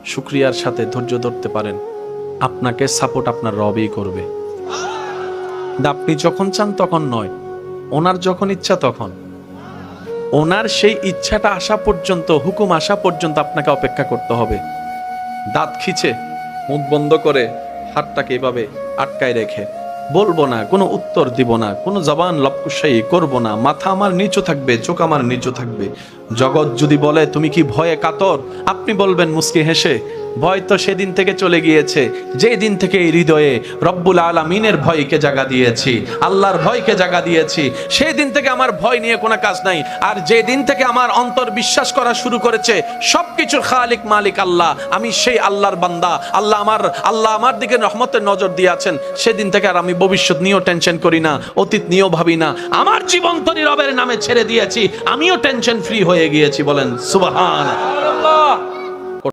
শুকরিয়ার সাথে ধৈর্য ধরতে পারেন, আপনাকে সাপোর্ট আপনার রবই করবে। আপনি যখন চান তখন নয়, ওনার যখন ইচ্ছা তখন। ওনার সেই ইচ্ছাটা আসা পর্যন্ত, হুকুম আসা পর্যন্ত আপনাকে অপেক্ষা করতে হবে। দাঁত খিচে, মুখ বন্ধ করে, হাতটাকে এভাবে আটকায় রেখে বলবো না, কোনো উত্তর দিব না, কোনো জবান লপকুশাই করব না, মাথা আমার নিচু থাকবে, চোখ আমার নিচু থাকবে। জগৎ যদি বলে তুমি কি ভয়ে কাতর, আপনি বলবেন মুস্কি হেসে, ভয় তো সেদিন থেকে চলে গিয়েছে যেই দিন থেকে এই হৃদয়ে রব্বুল আলামিনের ভয়কে জাগা দিয়েছি, আল্লাহর ভয়কে জাগা দিয়েছি, সেই দিন থেকে আমার ভয় নিয়ে কোনো কাজ নাই। আর যে দিন থেকে আমার অন্তর বিশ্বাস করা শুরু করেছে সবকিছুর খালিক মালিক আল্লাহ, আমি সেই আল্লাহর বান্দা, আল্লাহ আমার দিকে রহমতের নজর দিয়েছেন, সেদিন থেকে আর আমি ভবিষ্যৎ নিয়েও টেনশন করি না, অতীত নিয়েও ভাবি না। আমার জীবন তরি রবের নামে ছেড়ে দিয়েছি, আমিও টেনশন ফ্রি হয়ে গিয়েছি। বলেন সুবহানাল্লাহ।